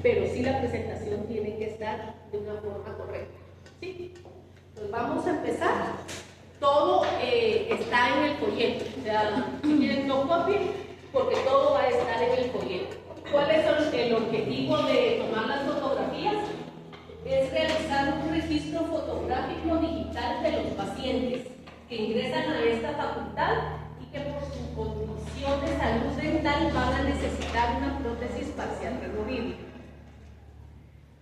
pero sí la presentación tiene que estar de una forma correcta. ¿Sí? Entonces vamos a empezar. Todo está en el folleto. O sea, si quieren no copien, porque todo va a estar en el folleto. ¿Cuál es el objetivo de tomar las fotografías? Es realizar un registro fotográfico digital de los pacientes que ingresan a esta facultad y que por su condición de salud dental van a necesitar una prótesis parcial removible.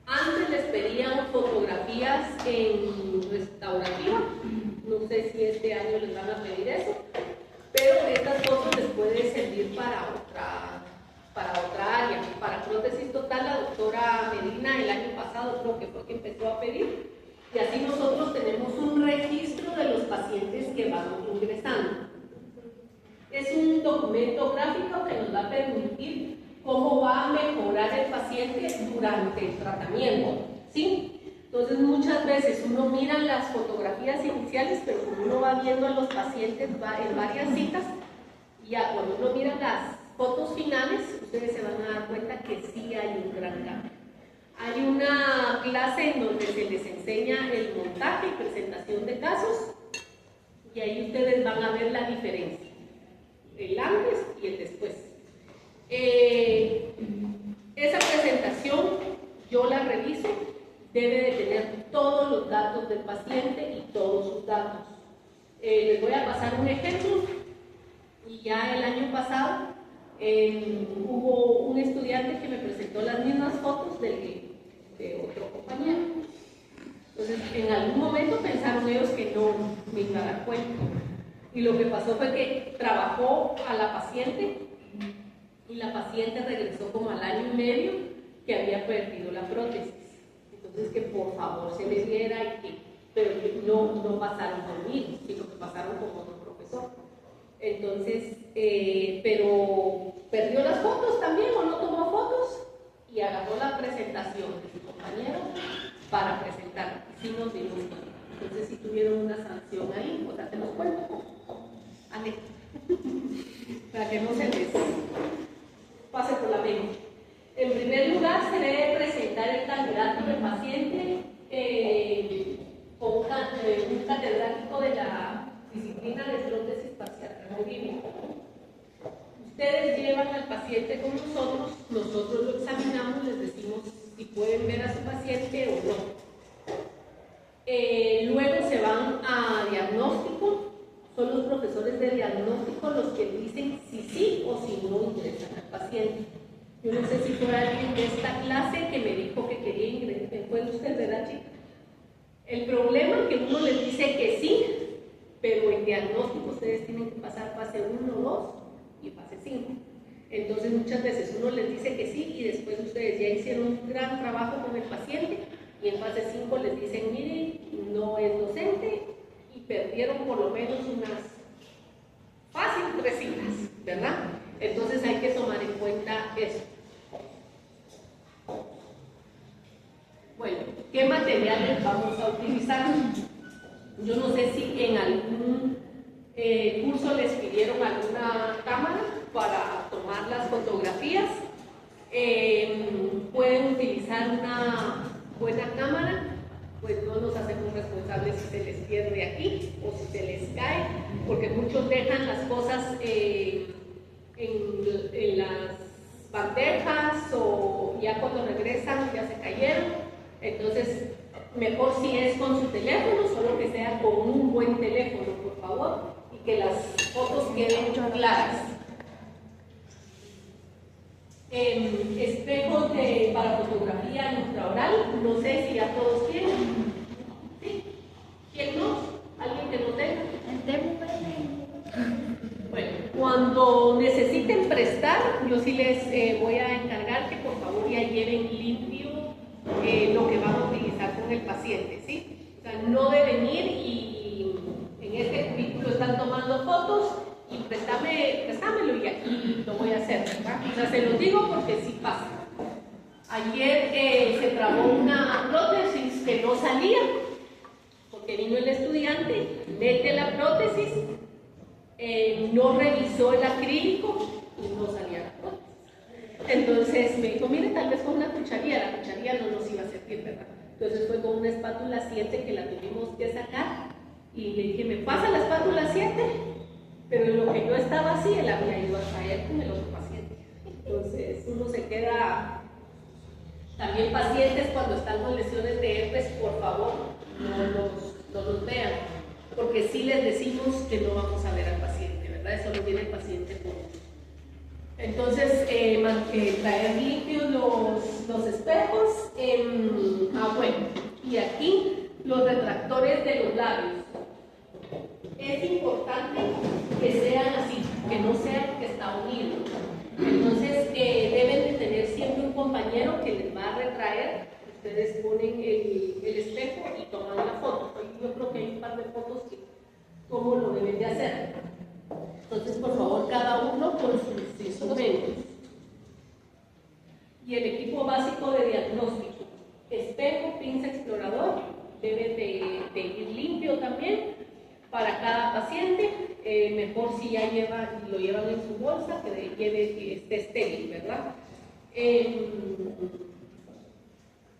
Antes les pedían fotografías en restaurativa, no sé si este año les van a pedir eso, pero estas fotos les pueden servir para otra área. Para prótesis total, la doctora Medina el año pasado creo que fue que empezó a pedir, y así nosotros tenemos un registro de los pacientes que van ingresando. Es un documento gráfico que nos va a permitir cómo va a mejorar el paciente durante el tratamiento, ¿sí? Entonces muchas veces uno mira las fotografías iniciales, pero como uno va viendo a los pacientes en varias citas, y ya cuando uno mira las fotos finales, ustedes se van a dar cuenta que sí hay un gran cambio. Hay una clase en donde se les enseña el montaje y presentación de casos, y ahí ustedes van a ver la diferencia, el antes y el después. Esa presentación yo la reviso, debe de tener todos los datos del paciente y todos sus datos. Les voy a pasar un ejemplo, y ya el año pasado hubo un estudiante que me presentó las mismas fotos de otro compañero. Entonces, en algún momento pensaron ellos que no me iba a dar cuenta. Y lo que pasó fue que trabajó a la paciente, y la paciente regresó como al año y medio que había perdido la prótesis. Entonces, que por favor se le diera, pero no pasaron conmigo, sino que pasaron con otro profesor. Entonces, pero perdió las fotos también, o no tomó fotos, y agarró la presentación de su compañero para presentar. Y sí nos dimos cuenta. Entonces, si tuvieron una sanción ahí, o sea, te los cuento. Ale, para que no se les pase por la mente. En primer lugar, se debe presentar el candidato del paciente o un catedrático de la disciplina de prótesis parcial removible. Ustedes llevan al paciente con nosotros lo examinamos, les decimos si pueden ver a su paciente o no. Luego se van a diagnóstico, son los profesores de diagnóstico los que dicen si sí o si no ingresan al paciente. Yo no sé si fue alguien de esta clase que me dijo que quería ingresar, fue usted, ¿verdad, chica? El problema es que uno les dice que sí, pero en diagnóstico ustedes tienen que pasar fase 1, 2 y fase 5. Entonces muchas veces uno les dice que sí y después ustedes ya hicieron un gran trabajo con el paciente y en fase 5 les dicen, miren, no es docente y perdieron por lo menos unas fácil 3 citas, ¿verdad? Entonces hay que tomar en cuenta eso. Bueno, ¿qué materiales vamos a utilizar? Yo no sé si en algún curso les pidieron alguna cámara para tomar las fotografías. Pueden utilizar una buena cámara, pues no nos hacemos responsables si se les pierde aquí o si se les cae, porque muchos dejan las cosas en las bandejas o ya cuando regresan ya se cayeron. Entonces, mejor si es con su teléfono, solo que sea con un buen teléfono, por favor, y que las fotos queden claras. Espejos para fotografía intraoral, no sé si ya todos tienen. ¿Sí? ¿Quién no? ¿Alguien que no tenga? Bueno, cuando necesiten prestar, yo sí les voy a encargar que por favor ya lleven limpio lo que van a utilizar con el paciente, ¿sí? O sea, no deben ir y en este cubículo están tomando fotos y préstamelo y aquí lo voy a hacer, ¿verdad? O sea, se los digo porque sí pasa. Ayer se trabó una prótesis que no salía, porque vino el estudiante, mete la prótesis, no revisó el acrílico y no salía la prótesis. Entonces me dijo, mire, tal vez con una cucharilla, la cucharilla no nos iba a servir, ¿verdad? Entonces fue con una espátula 7 que la tuvimos que sacar y le dije, ¿me pasa la espátula 7? Pero en lo que yo estaba así, él había ido a traer con el otro paciente. Entonces uno se queda... También pacientes cuando están con lesiones de herpes, por favor, no los vean, porque sí les decimos que no vamos a ver al paciente, ¿verdad? Eso lo tiene el paciente por... Entonces, traer limpios los espejos. Bueno, y aquí los retractores de los labios. Es importante que sean así, que no sean que está unido. Entonces, deben de tener siempre un compañero que les va a retraer. Ustedes ponen el espejo y toman la foto. Yo creo que hay un par de fotos que cómo lo deben de hacer. Entonces, por favor, cada uno con sus instrumentos. Y el equipo básico de diagnóstico. Espejo, pinza, explorador. Debe de ir limpio también para cada paciente. Mejor si ya lo llevan en su bolsa, que esté estéril, ¿verdad?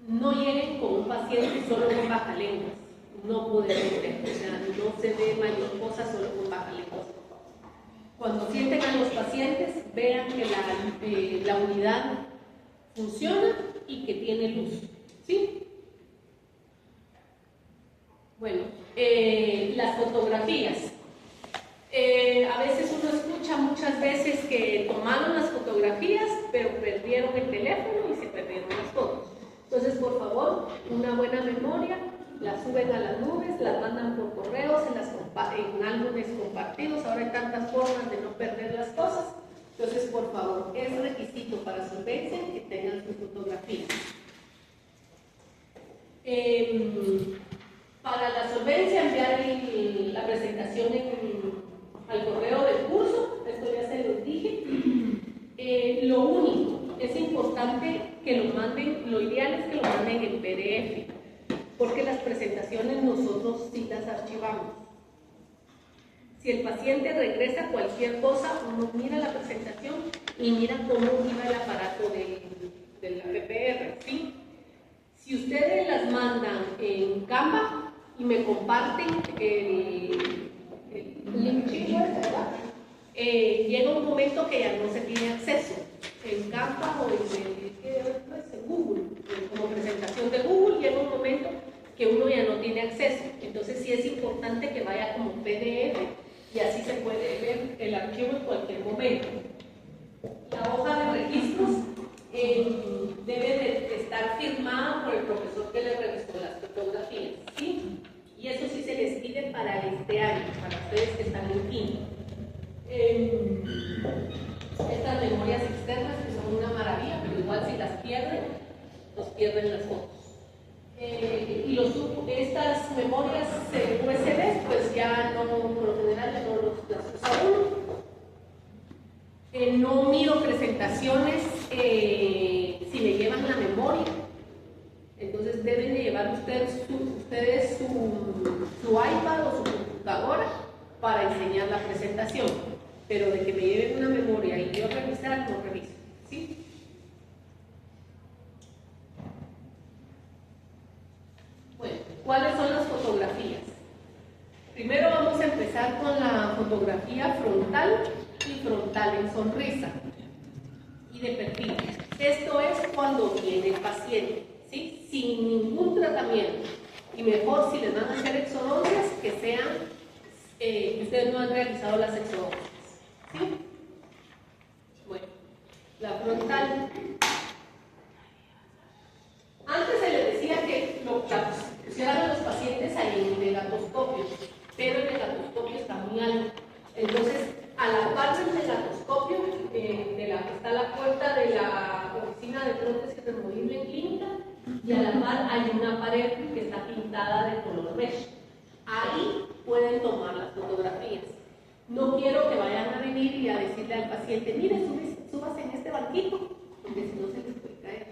No lleguen con un paciente solo con bajalenguas. No podemos ver, o sea, no se ve mayor cosa solo con bajalenguas. Cuando sienten a los pacientes, vean que la unidad funciona y que tiene luz, ¿sí? Bueno, las fotografías. A veces uno escucha muchas veces que tomaron las fotografías, pero perdieron el teléfono y se perdieron las fotos. Entonces, por favor, una buena memoria, las suben a las nubes, las mandan por correos, en álbumes compartidos. Ahora hay tantas formas de no perder las cosas. Entonces, por favor, es requisito para solvencia que tengan su fotografía. Para la solvencia, enviar la presentación al correo del curso, esto ya se los dije. Lo único, es importante que lo manden, lo ideal es que lo manden en PDF, porque las presentaciones nosotros sí las archivamos. Si el paciente regresa cualquier cosa, uno mira la presentación y mira cómo iba el aparato del PPR, ¿sí? Si ustedes las mandan en Canva y me comparten el archivo, ¿verdad? Llega un momento que ya no se tiene acceso en Canva o en Google, como presentación de Google, llega un momento que uno ya no tiene acceso. Entonces sí es importante que vaya como PDF y así se puede ver el archivo en cualquier momento. La hoja de registros debe de estar firmada por el profesor que le revisó las fotografías, ¿sí? Y eso sí se les pide para este año, para ustedes que están en quinto. Estas memorias externas que son una maravilla, pero igual si las pierden, nos pierden las fotos. Y estas memorias USB, pues ya no, por lo general ya no las usa uno. No miro presentaciones si le llevan la memoria. Entonces deben de llevar ustedes su iPad o su computadora para enseñar la presentación. Pero de que me lleven una memoria y yo revisar, no reviso, ¿sí? Bueno, ¿cuáles son las fotografías? Primero vamos a empezar con la fotografía frontal y frontal en sonrisa y de perfil. Esto es cuando viene el paciente, ¿sí? Sin ningún tratamiento. Y mejor si les van a hacer exodoncias, que sean, que ustedes no han realizado las exodoncias, ¿sí? Bueno, la frontal. Antes se les decía que lo pusieran a los pacientes ahí en el gatoscopio, pero el gatoscopio está muy alto. Entonces, a la par del gatoscopio, está la puerta de la oficina de prótesis removible en clínica, y a la par hay una pared que está pintada de color beige. Ahí pueden tomar las fotografías. No quiero que vayan a venir y a decirle al paciente, mire, súbase en este banquito, porque si no se les puede caer.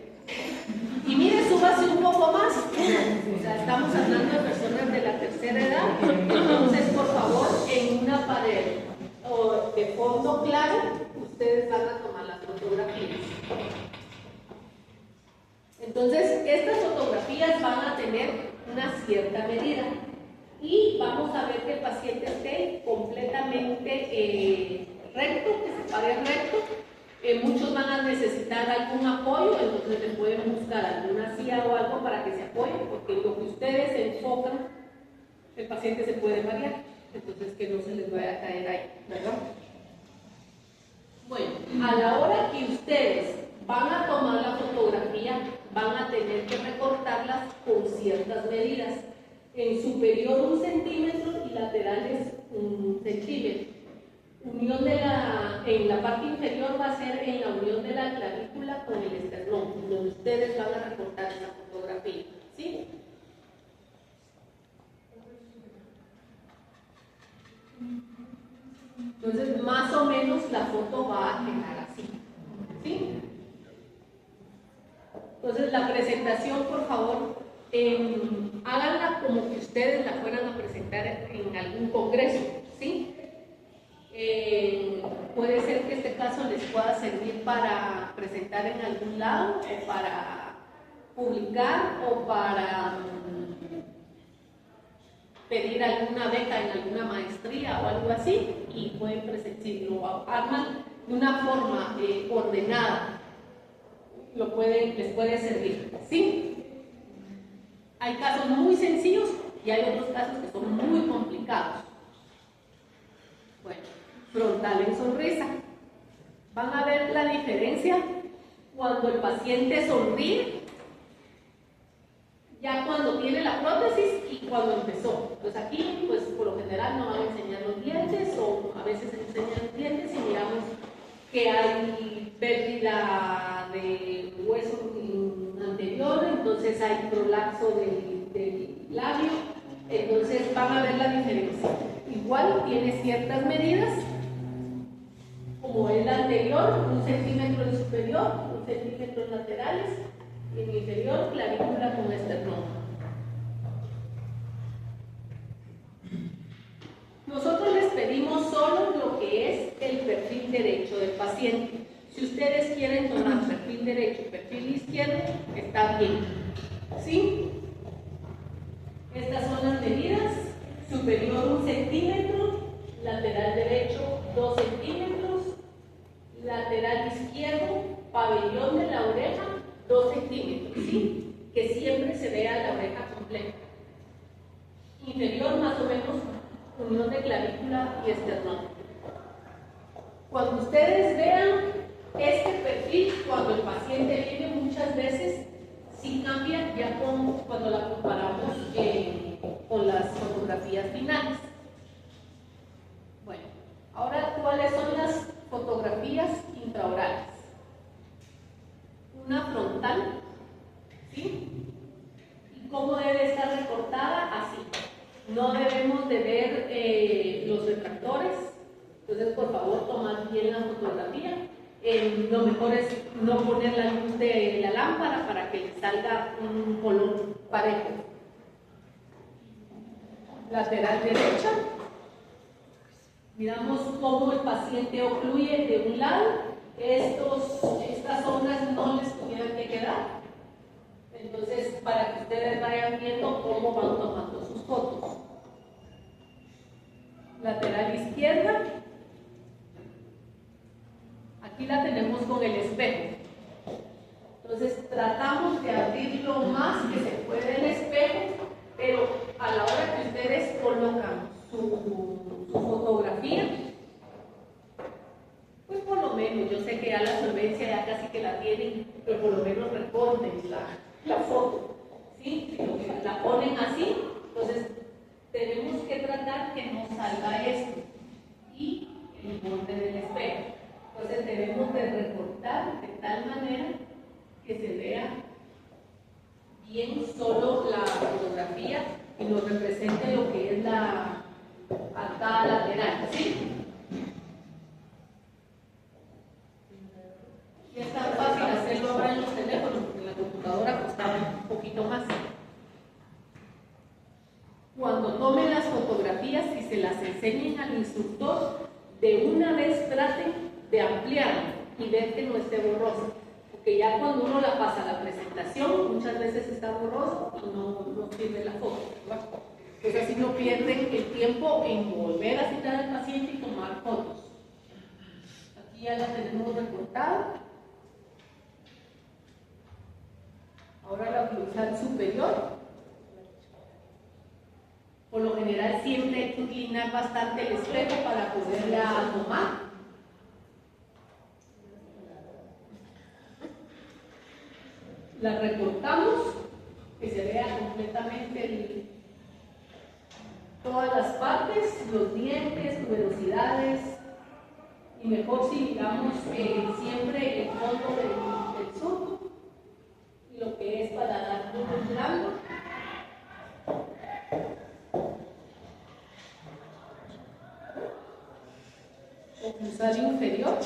Y mire, súbase un poco más. O sea, estamos hablando de personas de la tercera edad. Entonces, por favor, en una pared o de fondo claro, ustedes van a tomar las fotografías. Entonces, estas fotografías van a tener una cierta medida y vamos a ver que el paciente esté completamente recto, que se pare recto. Muchos van a necesitar algún apoyo, entonces les pueden buscar alguna silla o algo para que se apoyen, porque lo que ustedes se enfocan, el paciente se puede marear, entonces que no se les vaya a caer ahí, ¿verdad? Bueno, a la hora que ustedes van a tomar la fotografía, van a tener que recortarlas con ciertas medidas. En superior 1 centímetro y laterales 1 centímetro. Unión en la parte inferior va a ser en la unión de la clavícula con el esternón, donde ustedes van a recortar esa fotografía, ¿sí? Entonces, más o menos la foto va a quedar así, ¿sí? Entonces, la presentación, por favor, háganla como que ustedes la fueran a presentar en algún congreso, ¿sí? Puede ser que este caso les pueda servir para presentar en algún lado, o para publicar, o para pedir alguna beca en alguna maestría o algo así, y pueden presentar, si lo arman de una forma ordenada, les puede servir, ¿sí? Hay casos muy sencillos y hay otros casos que son muy complicados. Bueno, frontal en sonrisa. Van a ver la diferencia cuando el paciente sonríe, ya cuando tiene la prótesis y cuando empezó. Pues aquí, pues por lo general no van a enseñar los dientes, o a veces enseñan los dientes y miramos que hay pérdida de hueso anterior, entonces hay prolapso del labio, entonces van a ver la diferencia. Igual tiene ciertas medidas, como el anterior, 1 centímetro en superior, 1 centímetro en laterales, y en inferior, clavícula con esternón. Nosotros les pedimos solo lo que es el perfil derecho del paciente. Si ustedes quieren tomar perfil derecho y perfil izquierdo, está bien, ¿sí? Estas son las medidas: superior 1 centímetro, lateral derecho 2 centímetros, lateral izquierdo, pabellón de la oreja 2 centímetros, ¿sí? Que siempre se vea la oreja completa. Inferior más o menos unión de clavícula y esternón. Cuando ustedes vean este perfil, cuando el paciente viene, muchas veces sí cambia ya cuando la comparamos con las fotografías finales. Bueno, ahora, ¿cuáles son las fotografías intraorales? Una frontal, ¿sí? ¿Y cómo debe estar recortada? Así. No debemos de ver los retractores, entonces por favor tomad bien la fotografía. Lo mejor es no poner la luz de la lámpara para que le salga un color parejo. Lateral derecha. Miramos cómo el paciente ocluye de un lado. Estas zonas no les tuvieran que quedar. Entonces, para que ustedes vayan viendo cómo van tomando sus fotos. Lateral izquierda. Aquí la tenemos con el espejo. Entonces, tratamos de abrir lo más que se puede el espejo, pero a la hora que ustedes colocan su fotografía, pues por lo menos, yo sé que ya la solvencia ya casi que la tienen, pero por lo menos recorten la foto, ¿sí? Si la ponen así, entonces tenemos que tratar que no salga esto y el borde del espejo. Entonces debemos de recortar de tal manera que se vea bien solo la fotografía y nos represente lo que es la arcada lateral, ¿sí? Y es tan fácil hacerlo ahora en los teléfonos, porque en la computadora costaba un poquito más. Cuando tomen las fotografías y se las enseñen al instructor, de una vez traten de ampliar y ver que no esté borrosa, porque ya cuando uno la pasa a la presentación, no sirve la foto, ¿verdad? Entonces así no pierden el tiempo en volver a citar al paciente y tomar fotos. Aquí ya la tenemos recortada. Ahora la oclusal superior. Por lo general siempre hay que inclinar bastante el espejo para poderla tomar. La recortamos, que se vea completamente todas las partes, los dientes, tuberosidades, y mejor si digamos siempre el fondo del surco, y lo que es para dar un blanco. Oclusal inferior.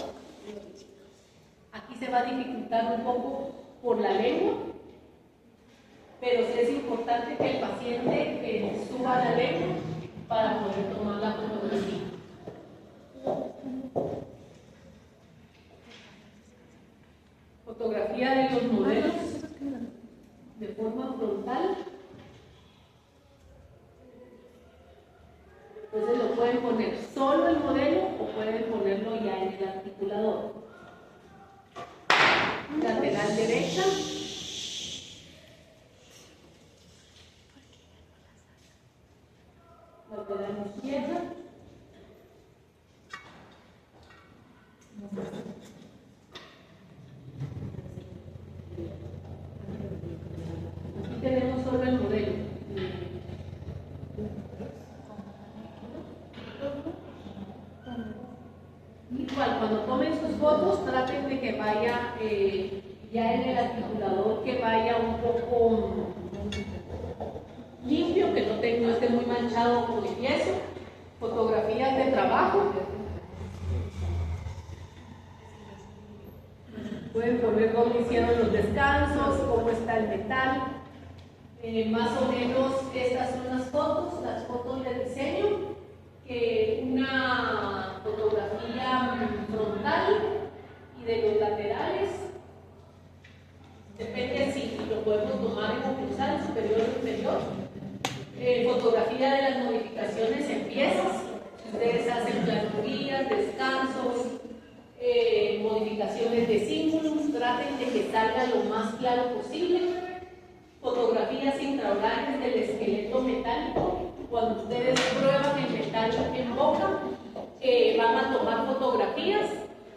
Aquí se va a dificultar un poco por la lengua, pero sí es importante que el paciente suba la lengua para poder tomar la fotografía. Fotografía de los modelos de forma frontal. Entonces lo pueden poner solo el modelo o pueden ponerlo ya en el articulador. Lateral derecha. Lateral izquierda. Aquí tenemos solo el modelo. Igual, cuando tomen sus fotos, traten de que vaya ya en el articulador, que vaya un poco limpio, que no esté muy manchado con el yeso. Fotografías de trabajo. Pueden poner dónde hicieron los descansos, cómo está el metal. Más o menos estas son las fotos de diseño, una fotografía frontal y de los laterales. Depende si lo podemos tomar en oclusal, superior o inferior. Fotografía de las modificaciones en piezas. Si ustedes hacen planurías, descansos, modificaciones de símbolos, traten de que salga lo más claro posible. Fotografías intraorales del esqueleto metálico. Cuando ustedes prueban el metal en boca, van a tomar fotografías.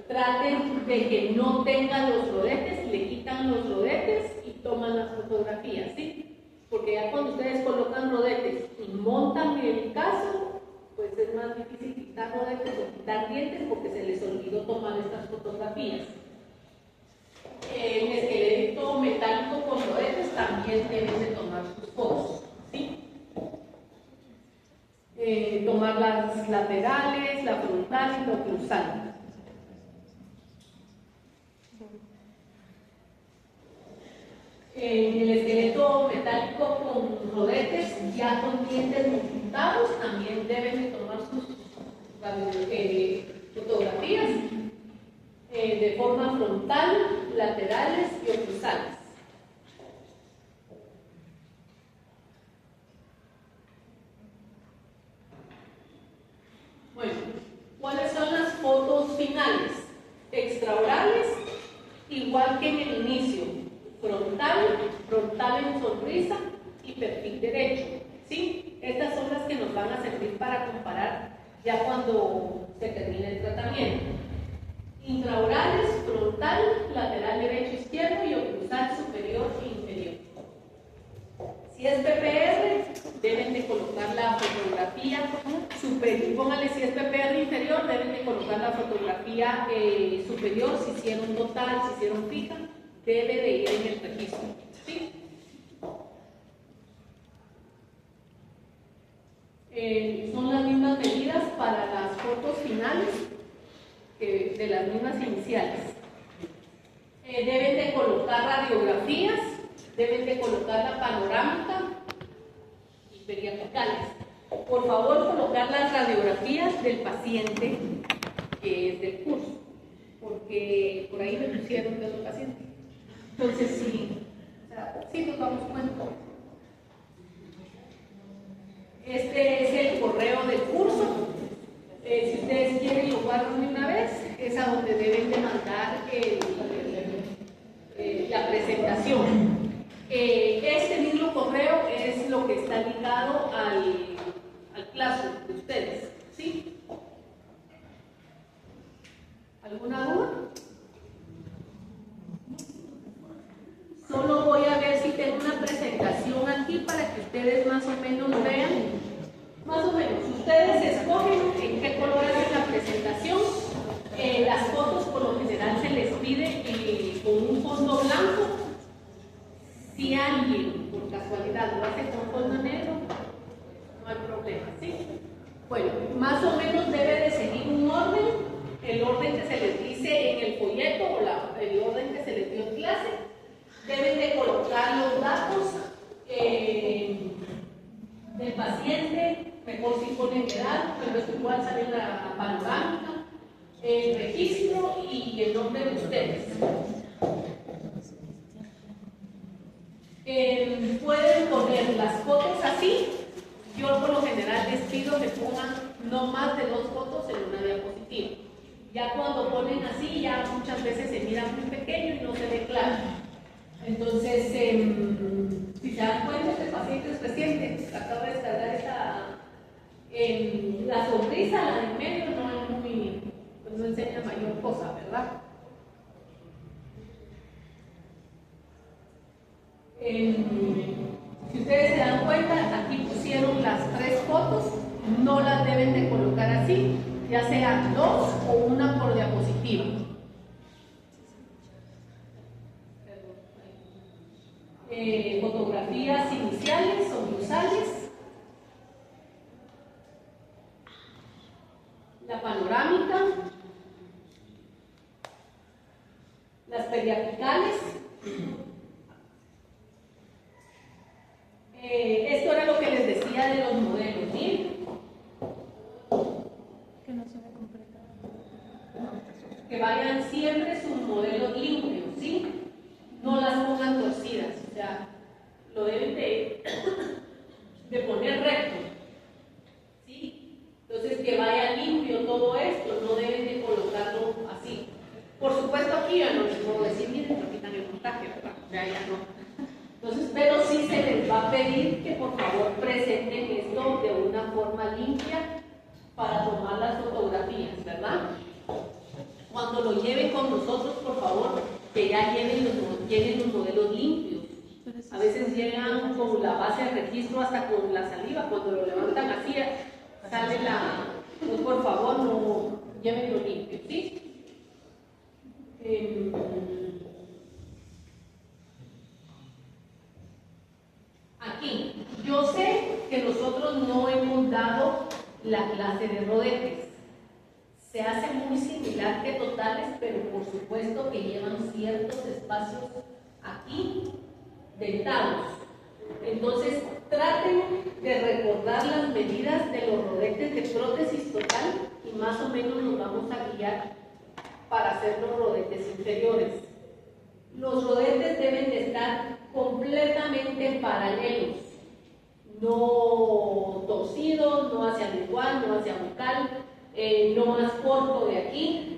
Traten de que no tengan los rodetes, le quitan los rodetes y toman las fotografías, ¿sí? Porque ya cuando ustedes colocan rodetes y montan el caso, pues es más difícil quitar rodetes o quitar dientes porque se les olvidó tomar estas fotografías. El esqueleto metálico con rodetes también deben de tomar sus fotos, ¿sí? Tomar las laterales, la frontal y la oclusal. El esqueleto metálico con rodetes, ya con dientes montados, también deben de tomar sus fotografías de forma frontal, laterales y oclusales. Bueno, ¿cuáles son las fotos finales? Extraorales, igual que en el inicio, frontal en sonrisa y perfil derecho, ¿sí? Estas son las que nos van a servir para comparar ya cuando se termine el tratamiento. Intraorales, frontal, lateral derecho, izquierdo y oclusal superior e inferior. Si es PPR, deben de colocar la fotografía superior. Póngale, si es PPR inferior, deben de colocar la fotografía superior. Si hicieron total, si hicieron fija, debe de ir en el registro, ¿sí? Son las mismas medidas para las fotos finales que de las mismas iniciales. Deben de colocar radiografías, deben de colocar la panorámica y periapicales. Por favor, colocar las radiografías del paciente que es del curso, porque por ahí me pusieron de otro paciente. Entonces sí, o sea, sí nos damos cuenta. presentación. Este mismo correo es lo que está ligado al classroom de ustedes, ¿sí? ¿Alguna duda? Solo voy a ver si tengo una presentación aquí para que ustedes más o menos vean. Más o menos, ustedes escogen en qué color es la presentación. Las fotos por lo general se les pide con un fondo blanco. Si alguien por casualidad lo hace con fondo negro, no hay problema, ¿sí? Bueno, más o menos debe de seguir un orden, el orden que se les dice en el folleto o el orden que se les dio en clase. Deben de colocar los datos del paciente, mejor si ponen edad, pero es igual sale la panorámica, el registro y el nombre de ustedes. Pueden poner las fotos así. Yo por lo general les pido que pongan no más de 2 fotos en una diapositiva. Ya cuando ponen así, ya muchas veces se mira muy pequeño y no se ve claro. Entonces, si se dan cuenta, este paciente es reciente, acabo de descargar la sonrisa, la de medio, no enseña mayor cosa, ¿verdad? Si ustedes se dan cuenta, aquí pusieron las 3 fotos, no las deben de colocar así, ya sean 2 o una por diapositiva. Fotografías iniciales o musales, la panorámica, las periapicales. Esto era lo que les decía de los modelos, ¿sí? Que no se ve completa. Que vayan siempre sus modelos limpios, ¿sí? No las pongan torcidas, o sea, lo deben de poner recto, ¿sí? Entonces que vaya limpio todo esto, no deben de colocarlo así. Por supuesto aquí ya no les puedo decir, miren, aquí están el montaje, ¿verdad? Ya no. Entonces, pero sí se les va a pedir que por favor presenten esto de una forma limpia para tomar las fotografías, ¿verdad? Cuando lo lleven con nosotros, por favor, que ya lleven los modelos limpios. A veces llegan con la base de registro hasta con la saliva, cuando lo levantan así, sale pues por favor, no llévenlo limpio, ¿sí? Aquí, yo sé que nosotros no hemos dado la clase de rodetes. Se hace muy similar que totales, pero por supuesto que llevan ciertos espacios aquí dentados. Entonces, traten de recordar las medidas de los rodetes de prótesis total y más o menos nos vamos a guiar para hacer los rodetes inferiores. Los rodetes deben de estar completamente paralelos, no torcidos, no hacia lingual, no hacia bucal, no más corto de aquí.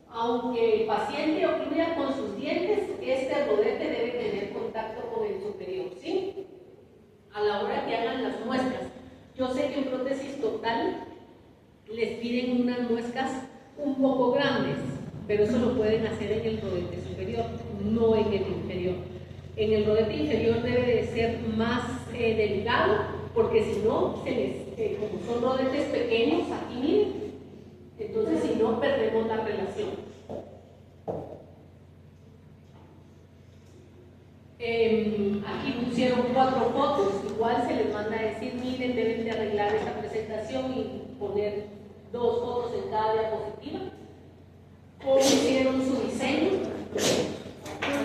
Aunque el paciente ocluya con sus dientes, este rodete debe tener contacto con el superior, ¿sí? A la hora que hagan las muescas. Yo sé que en prótesis total les piden unas muescas un poco grandes, pero eso lo pueden hacer en el rodete superior, no en el inferior. En el rodete inferior debe de ser más delgado, porque si no, como son rodetes pequeños, aquí miren, entonces si no, perdemos la relación. Aquí pusieron 4 fotos, igual se les manda a decir, miren, deben de arreglar esta presentación y poner 2 fotos en cada diapositiva. ¿Cómo hicieron su diseño?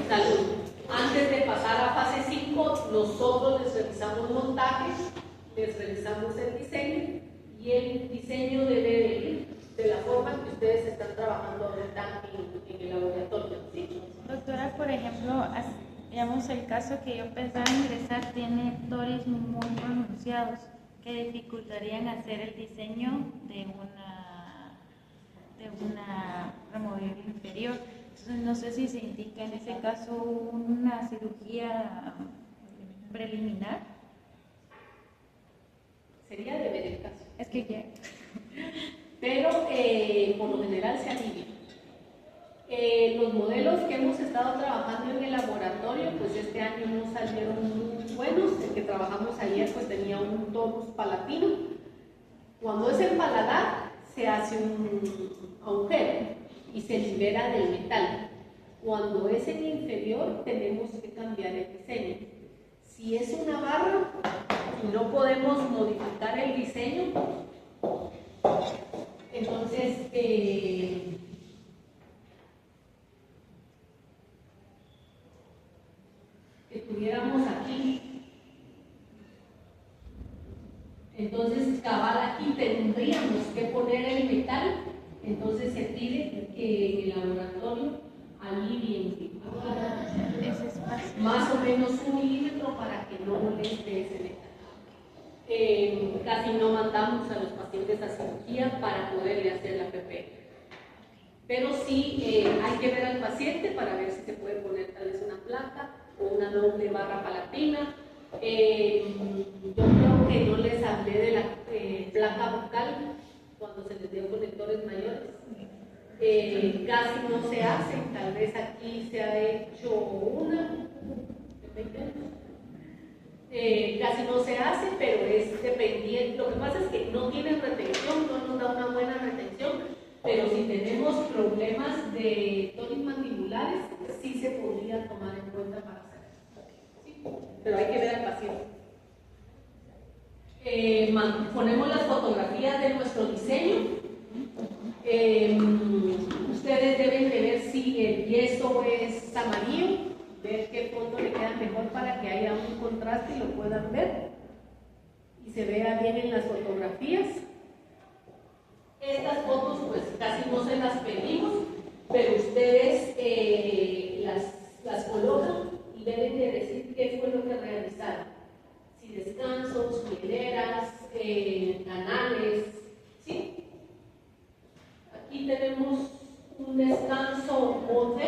Salud. Antes de pasar a fase 5, nosotros les revisamos montajes, les revisamos el diseño y el diseño debe de ir de la forma que ustedes están trabajando ahorita en el laboratorio. ¿Sí? Doctora, por ejemplo, digamos el caso que yo pensaba ingresar tiene toris muy pronunciados que dificultarían hacer el diseño de una removible inferior. Entonces no sé si se indica en ese caso una cirugía preliminar. Sería de ver el caso. Es que ya. Pero por lo general se alivia. Los modelos que hemos estado trabajando en el laboratorio, pues este año no salieron muy buenos. El que trabajamos ayer pues tenía un tonus palatino. Cuando es en paladar se hace un agujero y se libera del metal. Cuando es en inferior tenemos que cambiar el diseño. Si es una barra y no podemos modificar el diseño, entonces que tuviéramos aquí, entonces cabal aquí tendríamos que poner el metal, entonces se pide que en el laboratorio alivien Ese espacio. más o menos 1 milímetro para que no moleste ese metal. Casi no mandamos a los pacientes a cirugía para poderle hacer la PPR. Pero sí hay que ver al paciente para ver si se puede poner tal vez una placa o una doble barra palatina. Yo creo que no les hablé de la placa bucal cuando se les dio conectores mayores. Casi no se hace, tal vez aquí se ha hecho una, casi no se hace, pero es dependiente. Lo que pasa es que no tienen retención, no nos da una buena retención, pero si tenemos problemas de tónicos mandibulares, sí se podría tomar en cuenta para hacer eso. ¿Sí? Pero hay que ver al paciente. Ponemos las fotografías de nuestro diseño. Ustedes deben de ver si el yeso es amarillo, ver qué foto le queda mejor para que haya un contraste y lo puedan ver y se vea bien en las fotografías. Estas fotos pues casi no se las pedimos, pero ustedes las colocan y deben de decir qué fue lo que realizaron. Si descansos, hileras, canales, ¿sí? Aquí tenemos un descanso OD,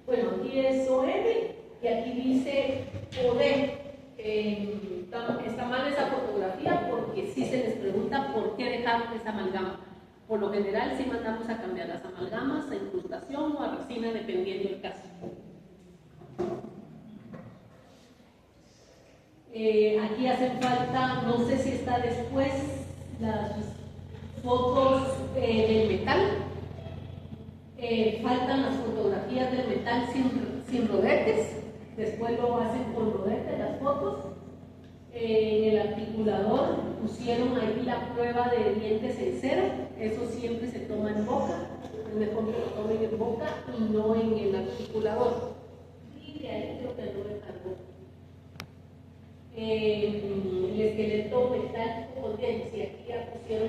bueno, aquí es OM y aquí dice OD. Está mal esa fotografía porque sí se les pregunta por qué dejaron esa amalgama. Por lo general sí mandamos a cambiar las amalgamas a incrustación o a resina dependiendo del caso. Aquí hacen falta, no sé si está después, las fotos del metal. Faltan las fotografías del metal sin rodetes. Después lo hacen con rodetes las fotos. En el articulador pusieron ahí la prueba de dientes en cera. Eso siempre se toma en boca. Es mejor que lo tomen en boca y no en el articulador. Y de ahí creo que no me cargó. El esqueleto metálico con dientes. Y aquí ya pusieron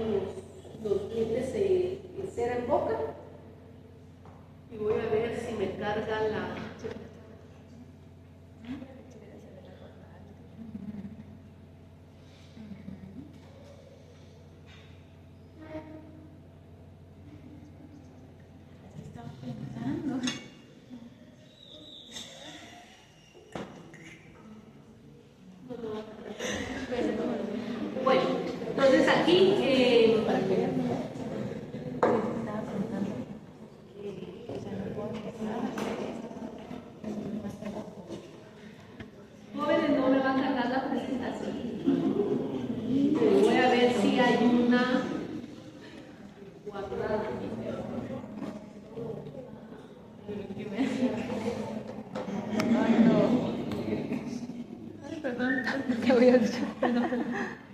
los dientes en cera en boca. Y voy a ver si me carga la... Bueno, entonces aquí jóvenes, no me va a cargar la presentación. Voy a ver si hay una cuadrada. Perdón, te voy a decir, perdón.